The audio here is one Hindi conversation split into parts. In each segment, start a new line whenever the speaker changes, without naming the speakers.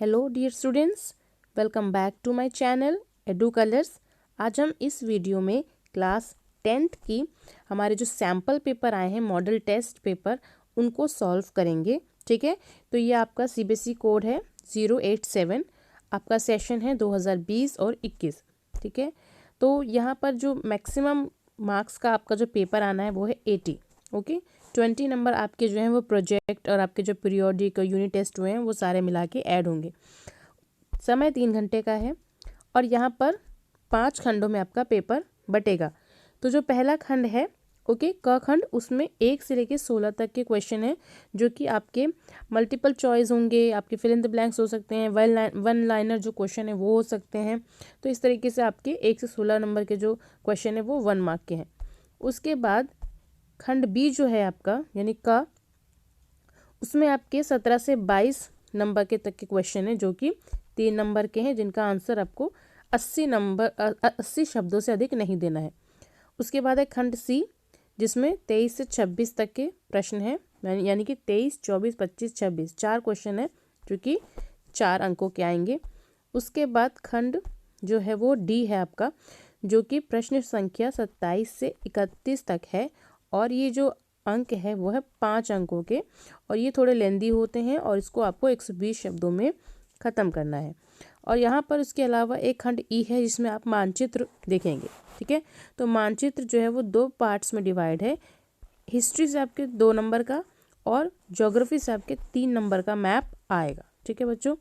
Hello dear students, welcome back to my channel Edu Colors. आज हम इस वीडियो में क्लास 10th की हमारे जो सैम्पल पेपर आए हैं मॉडल टेस्ट पेपर उनको सॉल्व करेंगे। ठीक है, तो ये आपका सीबीएसई कोड है 087। आपका सेशन है 2020 और 21। ठीक है, तो यहाँ पर जो मैक्सिमम मार्क्स का आपका जो पेपर आना है वो है 80। ओके, 20 नंबर आपके जो हैं वो प्रोजेक्ट और आपके जो पीरियोडिक यूनिट टेस्ट हुए हैं वो सारे मिला के ऐड होंगे। समय 3 घंटे का है और यहाँ पर 5 खंडों में आपका पेपर बटेगा। तो जो पहला खंड है क खंड, उसमें 1 से लेकर 16 तक के क्वेश्चन हैं जो कि आपके मल्टीपल चॉइस होंगे, आपके फिल इन द ब्लैंक्स हो सकते हैं, वन लाइनर जो क्वेश्चन है वो हो सकते हैं। तो इस तरीके से आपके 1 से 16 नंबर के जो क्वेश्चन है वो 1 मार्क के हैं। उसके बाद खंड बी जो है आपका यानी का, उसमें आपके 17 से 22 नंबर के तक के क्वेश्चन है जो कि 3 नंबर के हैं, जिनका आंसर आपको 80 शब्दों से अधिक नहीं देना है। उसके बाद है खंड सी, जिसमें 23 से 26 तक के प्रश्न हैं, यानी कि 23, 24, 25, 26 4 क्वेश्चन है जो कि 4 अंकों के आएंगे। उसके बाद खंड जो है वो डी है आपका, जो कि प्रश्न संख्या 27 से 31 तक है और ये जो अंक है वो है 5 अंकों के और ये थोड़े लेंदी होते हैं और इसको आपको 120 शब्दों में ख़त्म करना है। और यहाँ पर इसके अलावा एक खंड ई है जिसमें आप मानचित्र देखेंगे। ठीक है, तो मानचित्र जो है वो 2 पार्ट्स में डिवाइड है। हिस्ट्री से आपके 2 नंबर का और ज्योग्राफी से आपके 3 नंबर का मैप आएगा। ठीक है बच्चों,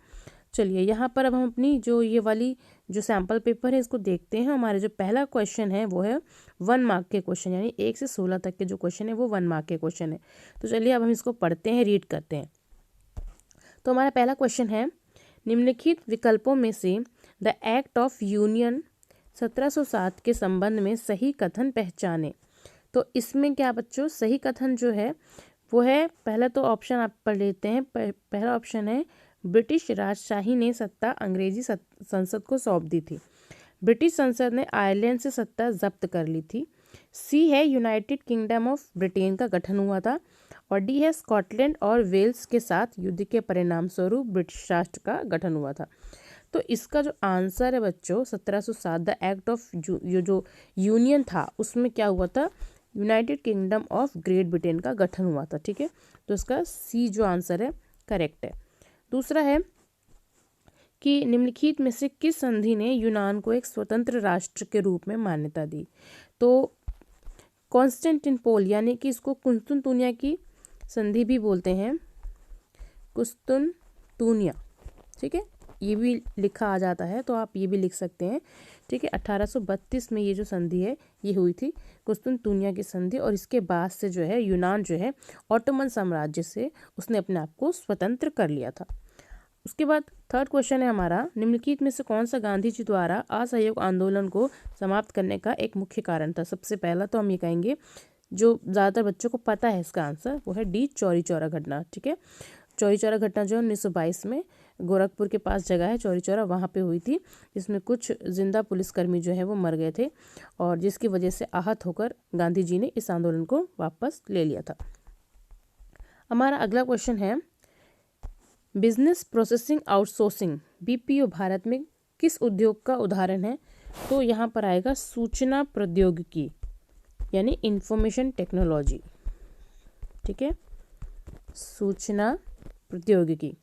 चलिए यहाँ पर अब हम अपनी जो ये वाली जो सैम्पल पेपर है इसको देखते हैं। हमारे जो पहला क्वेश्चन है वो है 1 मार्क के क्वेश्चन, यानी 1 से 16 तक के जो क्वेश्चन है वो 1 मार्क के क्वेश्चन है। तो चलिए अब हम इसको पढ़ते हैं, रीड करते हैं। तो हमारा पहला क्वेश्चन है, निम्नलिखित विकल्पों में से द एक्ट ऑफ यूनियन 1707 के संबंध में सही कथन पहचाने। तो इसमें क्या बच्चों, सही कथन जो है वो है, पहला तो ऑप्शन आप पढ़ लेते हैं। पहला ऑप्शन है, ब्रिटिश राजशाही ने सत्ता अंग्रेजी संसद को सौंप दी थी। ब्रिटिश संसद ने आयरलैंड से सत्ता जब्त कर ली थी। सी है, यूनाइटेड किंगडम ऑफ ब्रिटेन का गठन हुआ था। और डी है, स्कॉटलैंड और वेल्स के साथ युद्ध के परिणाम स्वरूप ब्रिटिश राष्ट्र का गठन हुआ था। तो इसका जो आंसर है बच्चों 1707, द एक्ट ऑफ जो यूनियन था उसमें क्या हुआ था, United kingdom of great Britain का गठन हुआ था। ठीक है, तो इसका सी जो आंसर है करेक्ट है। दूसरा है कि निम्नलिखित में से किस संधि ने यूनान को एक स्वतंत्र राष्ट्र के रूप में मान्यता दी। तो कॉन्स्टेंटिनोपल यानी कि इसको कुस्तुनतुनिया की संधि भी बोलते हैं, कुस्तुनतुनिया। ठीक है, ये भी लिखा आ जाता है तो आप ये भी लिख सकते हैं। ठीक है, 1832 में ये जो संधि है ये हुई थी, कुस्तुनतुनिया की संधि। और इसके बाद से जो है यूनान जो है ऑटोमन साम्राज्य से उसने अपने आप को स्वतंत्र कर लिया था। उसके बाद थर्ड क्वेश्चन है हमारा, निम्नलिखित में से कौन सा गांधी जी द्वारा असहयोग आंदोलन को समाप्त करने का एक मुख्य कारण था। सबसे पहला तो हम ये कहेंगे, जो ज़्यादातर बच्चों को पता है इसका आंसर, वो है डी, चौरी चौरा घटना। ठीक है, चौरी चौरा घटना जो 1922 में गोरखपुर के पास जगह है चौरी चौरा, वहाँ पे हुई थी, जिसमें कुछ जिंदा पुलिसकर्मी जो है वो मर गए थे और जिसकी वजह से आहत होकर गांधी जी ने इस आंदोलन को वापस ले लिया था। हमारा अगला क्वेश्चन है, business processing outsourcing BPO Bharat में किस उद्योग का उदाहरण है। तो यहाँ पर आएगा सूचना प्रौद्योगिकी यानी इंफॉर्मेशन टेक्नोलॉजी। ठीक है, सूचना प्रौद्योगिकी।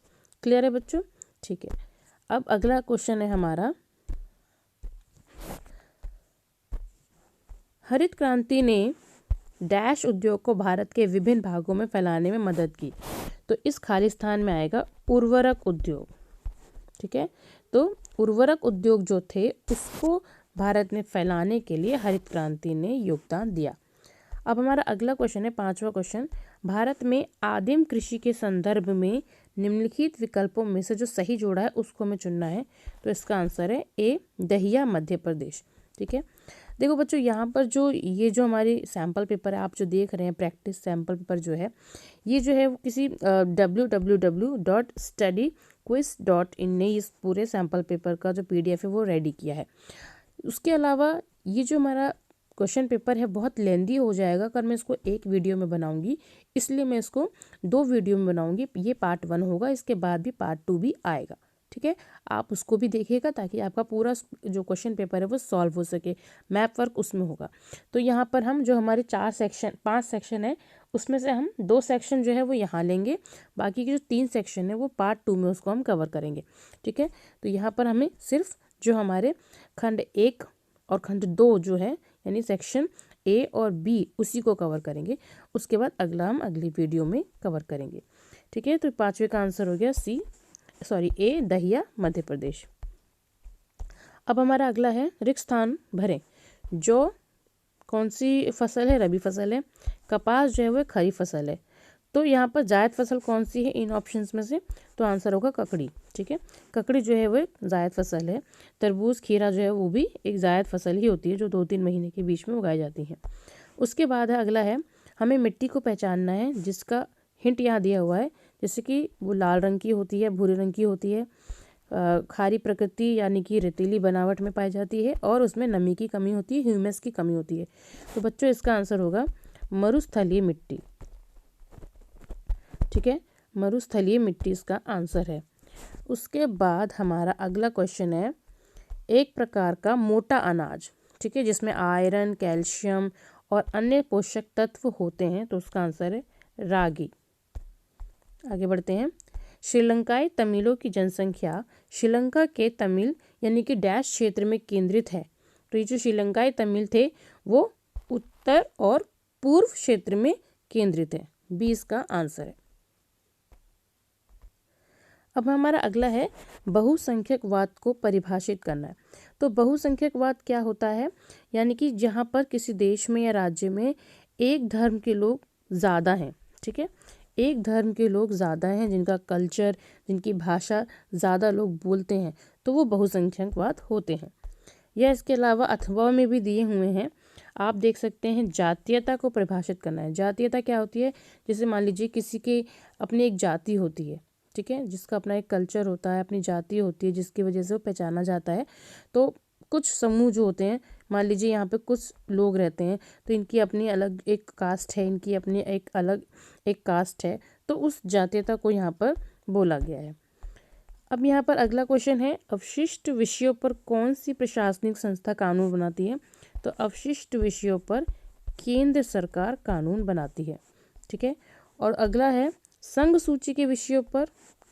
क्लियर है बच्चों? ठीक है, अब अगला क्वेश्चन है हमारा, हरित क्रांति ने डैश उद्योग को भारत के विभिन्न भागों में फैलाने में मदद की। तो इस खाली स्थान में आएगा उर्वरक उद्योग। ठीक है, तो उर्वरक उद्योग जो थे उसको भारत में फैलाने के लिए हरित क्रांति ने योगदान दिया। अब हमारा अगला क्वेश्चन है, 5वां क्वेश्चन, भारत में आदिम कृषि के संदर्भ में निम्नलिखित विकल्पों में से जो सही जोड़ा है उसको हमें चुनना है। तो इसका आंसर है ए, दहिया मध्य प्रदेश। ठीक है, देखो बच्चों, यहाँ पर जो ये जो हमारी सैम्पल पेपर है आप जो देख रहे हैं, प्रैक्टिस सैम्पल पेपर जो है ये जो है वो किसी www.studyquiz.in ने इस पूरे सैम्पल पेपर का जो PDF है वो रेडी किया है। उसके अलावा ये जो हमारा क्वेश्चन पेपर है बहुत लेंदी हो जाएगा अगर मैं इसको एक वीडियो में बनाऊंगी, इसलिए मैं इसको 2 वीडियो में बनाऊंगी। ये पार्ट 1 होगा, इसके बाद भी पार्ट 2 भी आएगा। ठीक है, आप उसको भी देखिएगा ताकि आपका पूरा जो क्वेश्चन पेपर है वो सॉल्व हो सके, मैप वर्क उसमें होगा। तो यहाँ पर हम जो हमारे 5 सेक्शन है उसमें से हम 2 सेक्शन जो है वो यहाँ लेंगे, बाकी के जो 3 सेक्शन है वो पार्ट 2 में उसको हम कवर करेंगे। ठीक है, तो यहाँ पर हमें सिर्फ जो हमारे खंड 1 और खंड 2 जो है यानी सेक्शन ए और बी उसी को कवर करेंगे, उसके बाद अगला हम अगली वीडियो में कवर करेंगे। ठीक है, तो 5वें का आंसर हो गया ए, दहिया, मध्य प्रदेश। अब हमारा अगला है रिक्त स्थान भरें। जो कौन सी फसल है? रबी फसल है। कपास जो है वो खरीफ फसल है। तो यहाँ पर जायद फसल कौन सी है इन ऑप्शंस में से? तो आंसर होगा ककड़ी। ठीक है, ककड़ी जो है वो एक जायद फसल है। तरबूज, खीरा जो है वो भी एक जायद फसल ही होती है जो 2-3 महीने के बीच में उगाई जाती है। उसके बाद है अगला है हमें मिट्टी को पहचानना है, जिसका हिंट यहाँ दिया हुआ है, जैसे कि वो लाल रंग की होती है, भूरे रंग की होती है, खारी प्रकृति यानी कि रेतीली बनावट में पाई जाती है और उसमें नमी की कमी होती है, ह्यूमस की कमी होती है। तो बच्चों इसका आंसर होगा मरुस्थलीय मिट्टी। ठीक है, मरुस्थलीय मिट्टी इसका आंसर है। उसके बाद हमारा अगला क्वेश्चन है एक प्रकार का मोटा अनाज, ठीक है, जिसमें आयरन, कैल्शियम और अन्य पोषक तत्व होते हैं, तो उसका आंसर है रागी। आगे बढ़ते हैं। श्रीलंकाई तमिलों की जनसंख्या श्रीलंका के तमिल यानी कि डैश क्षेत्र में केंद्रित है। तो ये जो श्रीलंकाई तमिल थे वो उत्तर और पूर्व क्षेत्र में केंद्रित है, बी इसका आंसर है। अब हमारा अगला है बहुसंख्यकवाद को परिभाषित करना है। तो बहुसंख्यकवाद क्या होता है? यानी कि जहाँ पर किसी देश में या राज्य में एक धर्म के लोग ज़्यादा हैं। ठीक है, एक धर्म के लोग ज़्यादा हैं, जिनका कल्चर, जिनकी भाषा ज़्यादा लोग बोलते हैं, तो वो बहुसंख्यकवाद होते हैं। या इसके अलावा अथवा में भी दिए हुए हैं, आप देख सकते हैं जातीयता को परिभाषित करना है। जातीयता क्या होती है? जैसे मान लीजिए किसी के अपनी एक जाति होती है, ठीक है, जिसका अपना एक कल्चर होता है, अपनी जाति होती है, जिसकी वजह से वो पहचाना जाता है। तो कुछ समूह जो होते हैं, मान लीजिए यहाँ पे कुछ लोग रहते हैं, तो इनकी अपनी अलग एक कास्ट है, इनकी अपनी एक अलग एक कास्ट है, तो उस जातीयता को यहाँ पर बोला गया है। अब यहाँ पर अगला क्वेश्चन है अवशिष्ट विषयों पर कौन सी प्रशासनिक संस्था कानून बनाती है? तो अवशिष्ट विषयों पर केंद्र सरकार कानून बनाती है। ठीक है, और अगला है संघ सूची के विषयों पर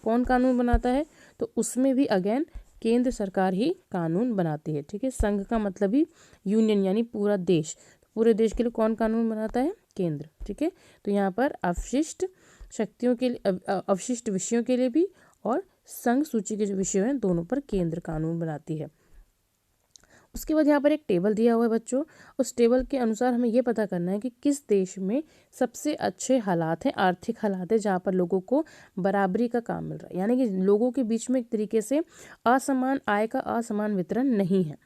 कौन कानून बनाता है? तो उसमें भी अगेन केंद्र सरकार ही कानून बनाती है। ठीक है, संघ का मतलब ही यूनियन यानी पूरा देश, पूरे देश के लिए कौन कानून बनाता है? केंद्र। ठीक है, तो यहाँ पर अवशिष्ट शक्तियों के लिए, अवशिष्ट विषयों के लिए भी और संघ सूची के जो विषय हैं दोनों पर केंद्र कानून बनाती है। उसके बाद यहाँ पर एक टेबल दिया हुआ है बच्चों, उस टेबल के अनुसार हमें ये पता करना है कि किस देश में सबसे अच्छे हालात हैं, आर्थिक हालात है, जहाँ पर लोगों को बराबरी का काम मिल रहा है, यानी कि लोगों के बीच में एक तरीके से असमान आय का असमान वितरण नहीं है।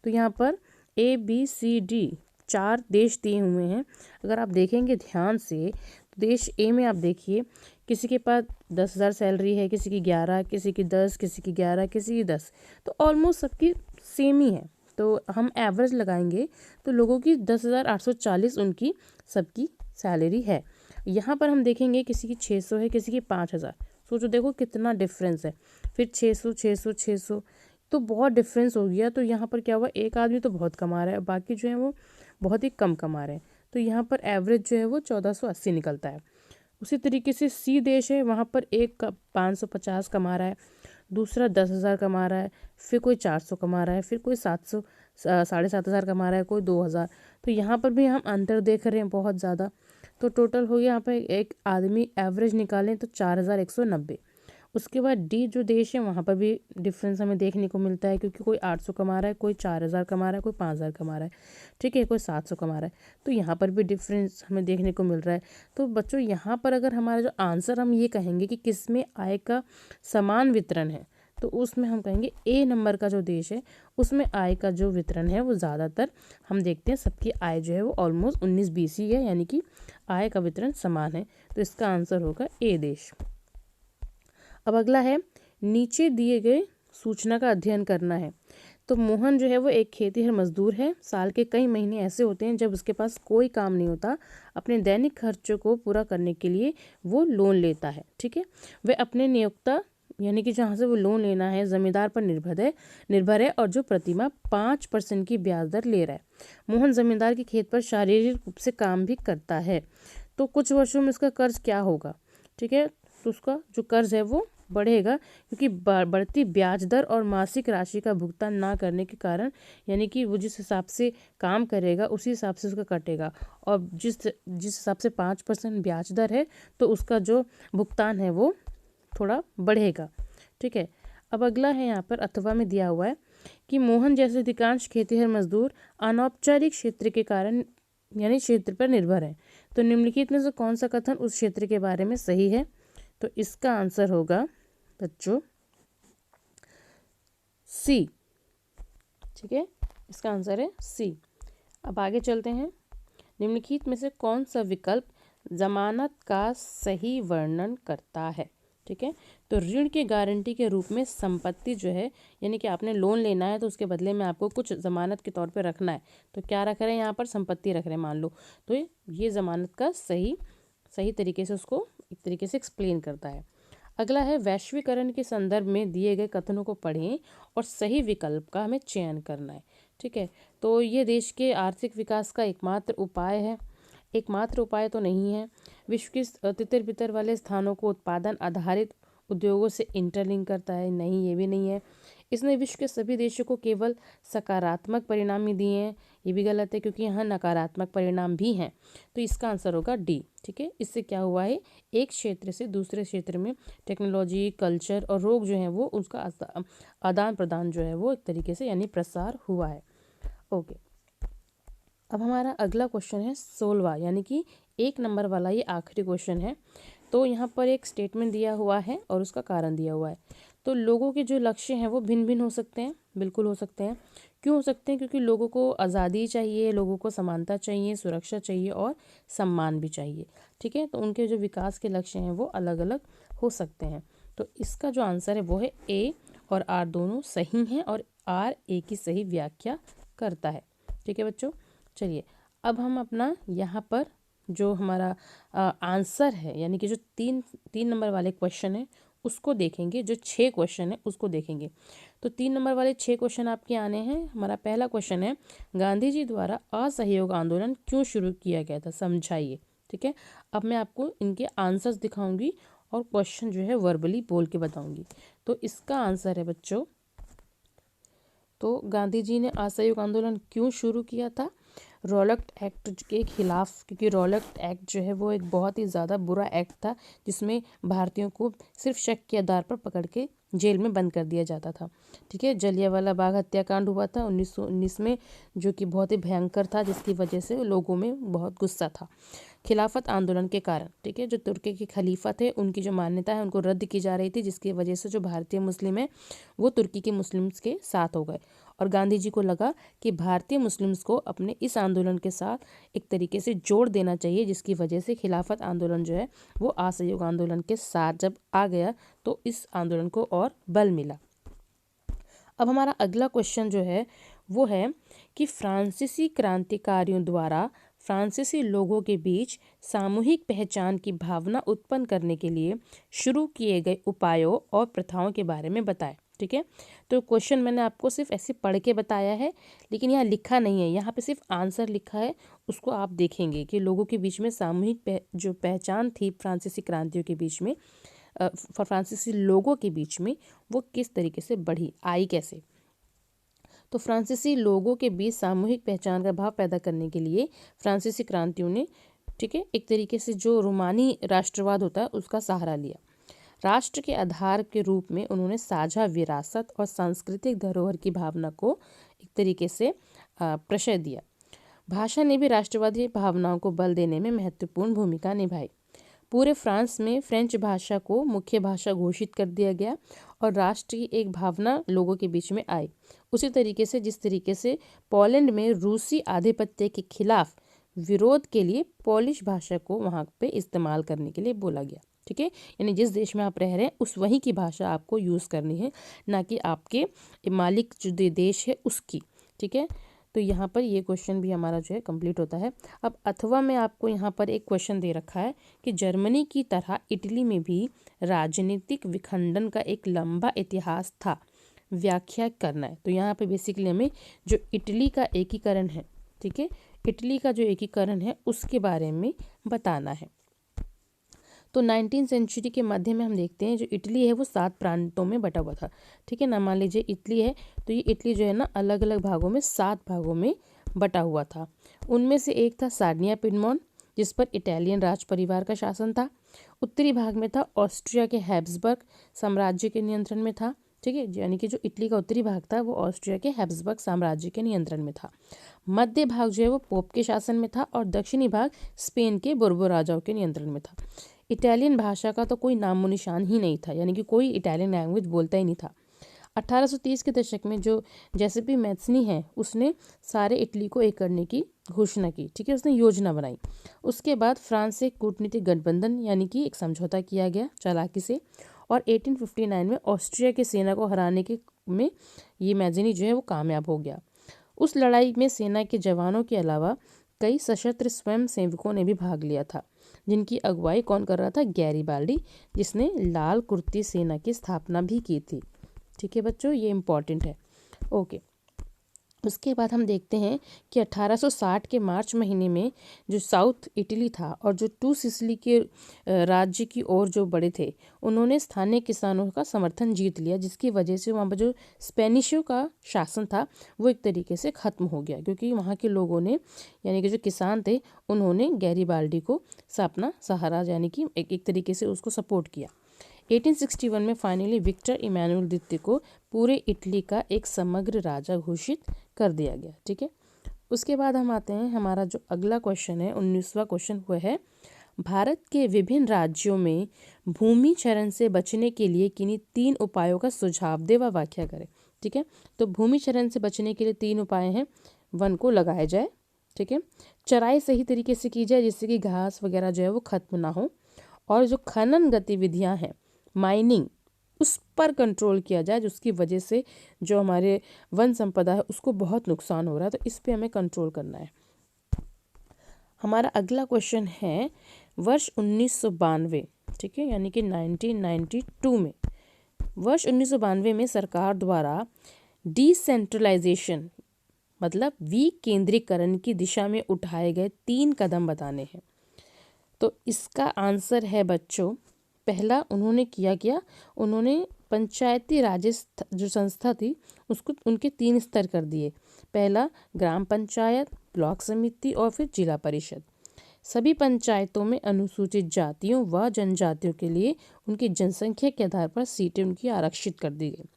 तो यहाँ पर ABCD 4 देश दिए हुए हैं। अगर आप देखेंगे ध्यान से तो देश ए में आप देखिए किसी के पास 10,000 सैलरी है, किसी की 11, किसी की 10, किसी की 11, किसी की 10, तो ऑलमोस्ट सबकी सेम ही है। तो हम एवरेज लगाएंगे तो लोगों की 10,840 उनकी सबकी सैलरी है। यहाँ पर हम देखेंगे किसी की 600 है, किसी की 5,000। सोचो देखो कितना डिफरेंस है। फिर 600 600 600, तो बहुत डिफरेंस हो गया। तो यहाँ पर क्या हुआ, एक आदमी तो बहुत कमा रहा है, बाकी जो है वो बहुत ही कम कमा रहे हैं। तो यहाँ पर एवरेज जो है वो 1480 निकलता है। उसी तरीके से सी देश है, वहाँ पर एक 550 कमा रहा है, दूसरा 10,000 कमा रहा है, फिर कोई 400 कमा रहा है, फिर कोई 700 7,500 कमा रहा है, कोई 2,000। तो यहाँ पर भी हम अंतर देख रहे हैं बहुत ज़्यादा। तो टोटल हो गया यहाँ पर एक आदमी एवरेज निकालें तो 4,190। उसके बाद डी जो देश है वहाँ पर भी डिफरेंस हमें देखने को मिलता है, क्योंकि कोई 800 कमा रहा है, कोई 4,000 कमा रहा है, कोई 5,000 कमा रहा है, ठीक है, कोई 700 कमा रहा है। तो यहाँ पर भी डिफरेंस हमें देखने को मिल रहा है। तो बच्चों यहाँ पर अगर हमारा जो आंसर हम ये कहेंगे कि किस में आय का समान वितरण है, तो उसमें हम कहेंगे ए नंबर का जो देश है उसमें आय का जो वितरण है वो ज़्यादातर हम देखते हैं सबकी आय जो है वो ऑलमोस्ट 19-20 ही है, यानी कि आय का वितरण समान है। तो इसका आंसर होगा ए देश। अब अगला है नीचे दिए गए सूचना का अध्ययन करना है। तो मोहन जो है वो एक खेतीहर मजदूर है। साल के कई महीने ऐसे होते हैं जब उसके पास कोई काम नहीं होता। अपने दैनिक खर्चों को पूरा करने के लिए वो लोन लेता है। ठीक है, वह अपने नियोक्ता यानी कि जहाँ से वो लोन लेना है जमींदार पर निर्भर है और जो प्रतिमाह 5% की ब्याज दर ले रहा है। मोहन जमींदार के खेत पर शारीरिक रूप से काम भी करता है। तो कुछ वर्षों में उसका कर्ज क्या होगा, ठीक है, तो उसका जो कर्ज है वो बढ़ेगा, क्योंकि बढ़ती ब्याज दर और मासिक राशि का भुगतान ना करने के कारण, यानी कि वो जिस हिसाब से काम करेगा उसी हिसाब से उसका कटेगा। और जिस हिसाब से 5% ब्याज दर है तो उसका जो भुगतान है वो थोड़ा बढ़ेगा। ठीक है, अब अगला है यहाँ पर अथवा में दिया हुआ है कि मोहन जैसे अधिकांश खेतिहर मजदूर अनौपचारिक क्षेत्र के कारण यानी क्षेत्र पर निर्भर है। तो निम्नलिखित में से कौन सा कथन उस क्षेत्र के बारे में सही है? तो इसका आंसर होगा बच्चों सी। ठीक है, इसका आंसर है सी। अब आगे चलते हैं। निम्नलिखित में से कौन सा विकल्प जमानत का सही वर्णन करता है? ठीक है, तो ऋण के गारंटी के रूप में संपत्ति जो है, यानी कि आपने लोन लेना है तो उसके बदले में आपको कुछ जमानत के तौर पे रखना है। तो क्या रख रहे हैं यहाँ पर? संपत्ति रख रहे हैं मान लो। तो ये जमानत का सही तरीके से उसको एक तरीके से एक्सप्लेन करता है। अगला है वैश्वीकरण के संदर्भ में दिए गए कथनों को पढ़ें और सही विकल्प का हमें चयन करना है। ठीक है, तो ये देश के आर्थिक विकास का एकमात्र उपाय है। एकमात्र उपाय तो नहीं है। विश्व के तितर बितर वाले स्थानों को उत्पादन आधारित उद्योगों से इंटरलिंक करता है, नहीं, ये भी नहीं है। इसने विश्व के सभी देशों को केवल सकारात्मक परिणाम ही दिए हैं, ये भी गलत है, क्योंकि यहाँ नकारात्मक परिणाम भी हैं। तो इसका आंसर होगा डी। ठीक है, इससे क्या हुआ है, एक क्षेत्र से दूसरे क्षेत्र में टेक्नोलॉजी, कल्चर और रोग जो है वो उसका आदान प्रदान जो है वो एक तरीके से यानी प्रसार हुआ है। ओके, अब हमारा अगला क्वेश्चन है 16वां, यानी कि 1 नंबर वाला ये आखिरी क्वेश्चन है। तो यहाँ पर एक स्टेटमेंट दिया हुआ है और उसका कारण दिया हुआ है। तो लोगों के जो लक्ष्य हैं वो भिन्न भिन्न हो सकते हैं, बिल्कुल हो सकते हैं। क्यों हो सकते हैं? क्योंकि लोगों को आज़ादी चाहिए, लोगों को समानता चाहिए, सुरक्षा चाहिए और सम्मान भी चाहिए। ठीक है, तो उनके जो विकास के लक्ष्य हैं वो अलग अलग हो सकते हैं। तो इसका जो आंसर है वो है ए और आर दोनों सही हैं और आर ए की सही व्याख्या करता है। ठीक है बच्चों, चलिए अब हम अपना यहाँ पर जो हमारा आंसर है, यानी कि जो तीन नंबर वाले क्वेश्चन है उसको देखेंगे। जो 6 क्वेश्चन है उसको देखेंगे। तो 3 नंबर वाले 6 क्वेश्चन आपके आने हैं। हमारा पहला क्वेश्चन है, गांधी जी द्वारा असहयोग आंदोलन क्यों शुरू किया गया था, समझाइए। ठीक है, अब मैं आपको इनके आंसर्स दिखाऊंगी और क्वेश्चन जो है वर्बली बोल के बताऊंगी। तो इसका आंसर है बच्चों, तो गांधी जी ने असहयोग आंदोलन क्यों शुरू किया था? रॉलेट एक्ट के खिलाफ, क्योंकि रॉलेट एक्ट जो है वो एक बहुत ही ज़्यादा बुरा एक्ट था, जिसमें भारतीयों को सिर्फ शक के आधार पर पकड़ के जेल में बंद कर दिया जाता था। ठीक है, जलियांवाला बाग हत्याकांड हुआ था 1919 में, जो कि बहुत ही भयंकर था, जिसकी वजह से लोगों में बहुत गुस्सा था खिलाफत आंदोलन के कारण। ठीक है, जो तुर्की के खलीफा थे उनकी जो मान्यता है उनको रद्द की जा रही थी, जिसकी वजह से जो भारतीय मुस्लिम है वो तुर्की के मुस्लिम्स के साथ हो गए। और गांधी जी को लगा कि भारतीय मुस्लिम्स को अपने इस आंदोलन के साथ एक तरीके से जोड़ देना चाहिए, जिसकी वजह से खिलाफत आंदोलन जो है वो असहयोग आंदोलन के साथ जब आ गया तो इस आंदोलन को और बल मिला। अब हमारा अगला क्वेश्चन जो है वो है कि फ्रांसीसी क्रांतिकारियों द्वारा फ्रांसीसी लोगों के बीच सामूहिक पहचान की भावना उत्पन्न करने के लिए शुरू किए गए उपायों और प्रथाओं के बारे में बताएं। ठीक है, तो क्वेश्चन मैंने आपको सिर्फ ऐसे पढ़ के बताया है, लेकिन यहाँ लिखा नहीं है, यहाँ पे सिर्फ आंसर लिखा है। उसको आप देखेंगे कि लोगों के बीच में सामूहिक जो पहचान थी फ्रांसीसी क्रांतियों के बीच में, फ्रांसीसी लोगों के बीच में, वो किस तरीके से बढ़ी, आई कैसे। तो फ्रांसीसी लोगों के बीच सामूहिक पहचान का भाव पैदा करने के लिए फ्रांसीसी क्रांतियों ने, ठीक है, एक तरीके से जो रोमानी राष्ट्रवाद होता है उसका सहारा लिया। राष्ट्र के आधार के रूप में उन्होंने साझा विरासत और सांस्कृतिक धरोहर की भावना को एक तरीके से प्रशय दिया। भाषा ने भी राष्ट्रवादी भावनाओं को बल देने में महत्वपूर्ण भूमिका निभाई। पूरे फ्रांस में फ्रेंच भाषा को मुख्य भाषा घोषित कर दिया गया और राष्ट्र की एक भावना लोगों के बीच में आई। उसी तरीके से जिस तरीके से पोलैंड में रूसी आधिपत्य के खिलाफ विरोध के लिए पोलिश भाषा को वहाँ पे इस्तेमाल करने के लिए बोला गया। ठीक है, यानी जिस देश में आप रह रहे हैं उस वहीं की भाषा आपको यूज़ करनी है, ना कि आपके मालिक जो देश है उसकी। ठीक है, तो यहाँ पर ये क्वेश्चन भी हमारा जो है कंप्लीट होता है। अब अथवा में आपको यहाँ पर एक क्वेश्चन दे रखा है कि जर्मनी की तरह इटली में भी राजनीतिक विखंडन का एक लंबा इतिहास था, व्याख्या करना है। तो यहाँ पे बेसिकली हमें जो इटली का एकीकरण है, ठीक है, इटली का जो एकीकरण है उसके बारे में बताना है। तो 19वीं सेंचुरी के मध्य में हम देखते हैं जो इटली है वो 7 प्रांतों में बटा हुआ था, ठीक है ना। मान लीजिए इटली है, तो ये इटली जो है ना अलग अलग भागों में 7 भागों में बटा हुआ था। उनमें से एक था सार्डिनिया पिडमोन, जिस पर इटालियन राज परिवार का शासन था। उत्तरी भाग में था ऑस्ट्रिया के हैब्सबर्ग साम्राज्य के नियंत्रण में था, ठीक है, यानी कि जो इटली का उत्तरी भाग था वो ऑस्ट्रिया के हैब्सबर्ग साम्राज्य के नियंत्रण में था। मध्य भाग जो है वो पोप के शासन में था और दक्षिणी भाग स्पेन के बोर्बो राजाओं के नियंत्रण में था। इटालियन भाषा का तो कोई नामो निशान ही नहीं था, यानी कि कोई इटालियन लैंग्वेज बोलता ही नहीं था। 1830 के दशक में जो जैसेपी मैत्सनी है उसने सारे इटली को एक करने की घोषणा की, ठीक है, उसने योजना बनाई। उसके बाद फ्रांस से कूटनीतिक गठबंधन यानी कि एक समझौता किया गया चालाकी से, और 1859 में ऑस्ट्रिया की सेना को हराने के में ये मैज़नी जो है वो कामयाब हो गया। उस लड़ाई में सेना के जवानों के अलावा कई सशस्त्र स्वयं सेवकों ने भी भाग लिया था, जिनकी अगुवाई कौन कर रहा था? गैरीबाल्डी, जिसने लाल कुर्ती सेना की स्थापना भी की थी। ठीक है बच्चों, ये इम्पॉर्टेंट है। ओके, उसके बाद हम देखते हैं कि 1860 के मार्च महीने में जो साउथ इटली था और जो टू सिसिली के राज्य की ओर जो बड़े थे, उन्होंने स्थानीय किसानों का समर्थन जीत लिया, जिसकी वजह से वहाँ पर जो स्पेनिशों का शासन था वो एक तरीके से ख़त्म हो गया, क्योंकि वहाँ के लोगों ने यानी कि जो किसान थे उन्होंने गैरीबाल्डी को अपना सहारा यानी कि एक तरीके से उसको सपोर्ट किया। 1861 में फाइनली विक्टर इमैनुअल द्वितीय को पूरे इटली का एक समग्र राजा घोषित कर दिया गया। ठीक है, उसके बाद हम आते हैं, हमारा जो अगला क्वेश्चन है 19वां क्वेश्चन हुआ है, भारत के विभिन्न राज्यों में भूमि क्षरण से बचने के लिए किन्हीं 3 उपायों का सुझाव दे व व्याख्या करें। ठीक है, तो भूमि क्षरण से बचने के लिए 3 उपाय हैं। वन को लगाया जाए, ठीक है, चराई सही तरीके से की जाए जिससे कि घास वगैरह जो है वो खत्म ना हो, और जो खनन गतिविधियां हैं माइनिंग उस पर कंट्रोल किया जाए, जिसकी वजह से जो हमारे वन संपदा है उसको बहुत नुकसान हो रहा है, तो इस पे हमें कंट्रोल करना है। हमारा अगला क्वेश्चन है वर्ष 1992, ठीक है, यानी कि 1992 में, वर्ष 1992 में सरकार द्वारा डिसेंट्रलाइजेशन मतलब विकेंद्रीकरण की दिशा में उठाए गए 3 कदम बताने हैं। तो इसका आंसर है बच्चों, पहला उन्होंने क्या उन्होंने पंचायती राज जो संस्था थी उसको उनके 3 स्तर कर दिए। पहला ग्राम पंचायत, ब्लॉक समिति और फिर जिला परिषद। सभी पंचायतों में अनुसूचित जातियों व जनजातियों के लिए उनकी जनसंख्या के आधार पर सीटें उनकी आरक्षित कर दी गई।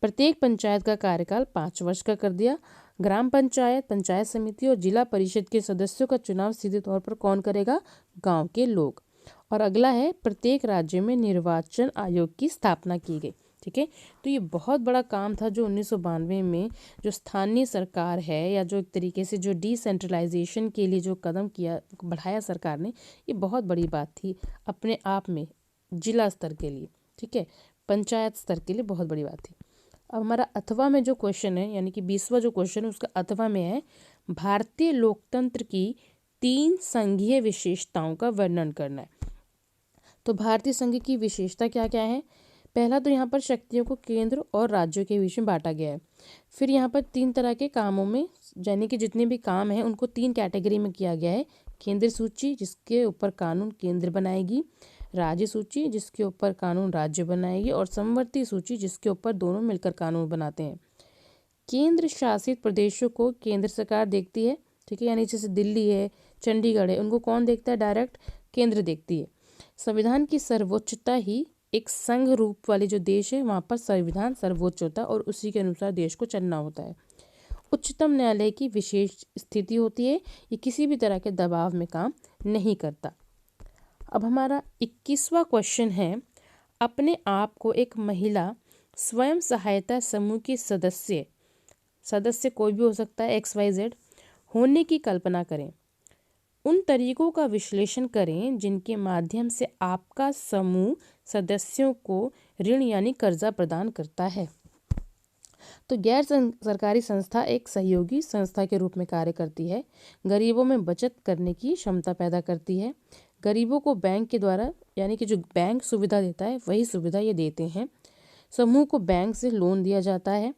प्रत्येक पंचायत का कार्यकाल 5 वर्ष का कर दिया। ग्राम पंचायत, पंचायत समिति और जिला परिषद के सदस्यों का चुनाव सीधे तौर पर कौन करेगा? गांव के लोग। और अगला है प्रत्येक राज्य में निर्वाचन आयोग की स्थापना की गई। ठीक है, तो ये बहुत बड़ा काम था जो 1992 में जो स्थानीय सरकार है या जो एक तरीके से जो डिसेंट्रलाइजेशन के लिए जो कदम किया बढ़ाया सरकार ने, ये बहुत बड़ी बात थी अपने आप में, जिला स्तर के लिए, ठीक है, पंचायत स्तर के लिए बहुत बड़ी बात थी। अब हमारा अथवा में जो क्वेश्चन है यानी कि 20वां जो क्वेश्चन है उसका अथवा में है, भारतीय लोकतंत्र की 3 संघीय विशेषताओं का वर्णन करना है। तो भारतीय संघ की विशेषता क्या क्या है? पहला तो यहाँ पर शक्तियों को केंद्र और राज्यों के बीच में बांटा गया है। फिर यहाँ पर 3 तरह के कामों में यानी कि जितने भी काम हैं उनको 3 कैटेगरी में किया गया है। केंद्र सूची जिसके ऊपर कानून केंद्र बनाएगी, राज्य सूची जिसके ऊपर कानून राज्य बनाएगी, और समवर्ती सूची जिसके ऊपर दोनों मिलकर कानून बनाते हैं। केंद्र शासित प्रदेशों को केंद्र सरकार देखती है, ठीक है, यानी जैसे दिल्ली है, चंडीगढ़ है, उनको कौन देखता है? डायरेक्ट केंद्र देखती है। संविधान की सर्वोच्चता ही एक संघ रूप वाले जो देश है वहाँ पर संविधान सर्वोच्च होता है और उसी के अनुसार देश को चलना होता है। उच्चतम न्यायालय की विशेष स्थिति होती है, ये किसी भी तरह के दबाव में काम नहीं करता। अब हमारा 21वां क्वेश्चन है, अपने आप को एक महिला स्वयं सहायता समूह की सदस्य कोई भी हो सकता है XYZ होने की कल्पना करें। उन तरीकों का विश्लेषण करें जिनके माध्यम से आपका समूह सदस्यों को ऋण यानी कर्जा प्रदान करता है। तो गैर सरकारी संस्था एक सहयोगी संस्था के रूप में कार्य करती है। गरीबों में बचत करने की क्षमता पैदा करती है। गरीबों को बैंक के द्वारा यानी कि जो बैंक सुविधा देता है वही सुविधा ये देते हैं। समूह को बैंक से लोन दिया जाता है।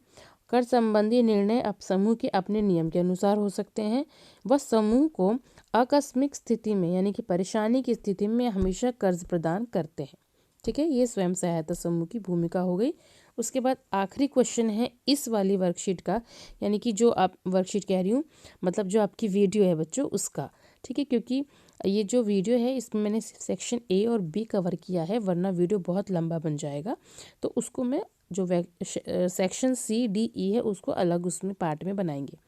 कर संबंधी निर्णय अब समूह के अपने नियम के अनुसार हो सकते हैं। वह समूह को आकस्मिक स्थिति में यानी कि परेशानी की स्थिति में हमेशा कर्ज प्रदान करते हैं। ठीक है, ये स्वयं सहायता समूह की भूमिका हो गई। उसके बाद आखिरी क्वेश्चन है इस वाली वर्कशीट का, यानी कि जो आप वर्कशीट कह रही हूँ मतलब जो आपकी वीडियो है बच्चों उसका। ठीक है, क्योंकि ये जो वीडियो है इसमें मैंने सेक्शन ए और बी कवर किया है, वरना वीडियो बहुत लंबा बन जाएगा। तो उसको मैं जो सेक्शन सी डी ई है उसको अलग उसमें पार्ट में बनाएंगे।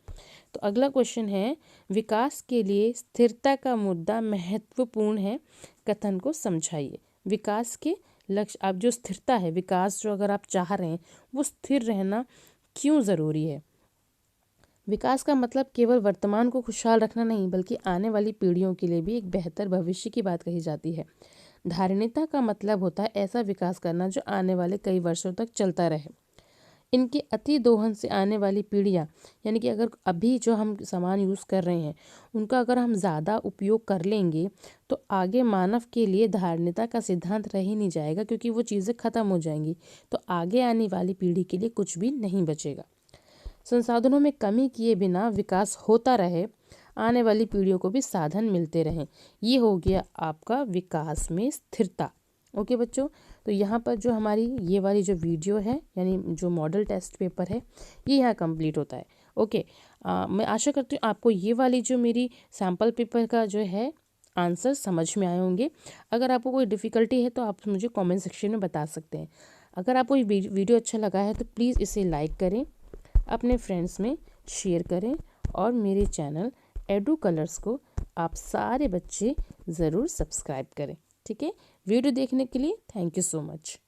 तो अगला क्वेश्चन है, विकास के लिए स्थिरता का मुद्दा महत्वपूर्ण है, कथन को समझाइए। विकास के लक्ष्य, आप जो स्थिरता है, विकास जो अगर आप चाह रहे हैं वो स्थिर रहना क्यों ज़रूरी है। विकास का मतलब केवल वर्तमान को खुशहाल रखना नहीं बल्कि आने वाली पीढ़ियों के लिए भी एक बेहतर भविष्य की बात कही जाती है। धारणीयता का मतलब होता है ऐसा विकास करना जो आने वाले कई वर्षों तक चलता रहे। इनके अति दोहन से आने वाली पीढ़ियाँ, यानी कि अगर अभी जो हम सामान यूज़ कर रहे हैं उनका अगर हम ज़्यादा उपयोग कर लेंगे तो आगे मानव के लिए धारणीयता का सिद्धांत रह ही नहीं जाएगा, क्योंकि वो चीज़ें ख़त्म हो जाएंगी। तो आगे आने वाली पीढ़ी के लिए कुछ भी नहीं बचेगा। संसाधनों में कमी किए बिना विकास होता रहे, आने वाली पीढ़ियों को भी साधन मिलते रहें। ये हो गया आपका विकास में स्थिरता। ओके बच्चों, तो यहाँ पर जो हमारी ये वाली जो वीडियो है यानी जो मॉडल टेस्ट पेपर है ये यहाँ कंप्लीट होता है। ओके, मैं आशा करती हूँ आपको ये वाली जो मेरी सैम्पल पेपर का जो है आंसर समझ में आए होंगे। अगर आपको कोई डिफ़िकल्टी है तो आप मुझे कमेंट सेक्शन में बता सकते हैं। अगर आपको ये वीडियो अच्छा लगा है तो प्लीज़ इसे लाइक करें, अपने फ्रेंड्स में शेयर करें और मेरे चैनल एडू कलर्स को आप सारे बच्चे ज़रूर सब्सक्राइब करें। ठीक है, वीडियो देखने के लिए थैंक यू सो मच।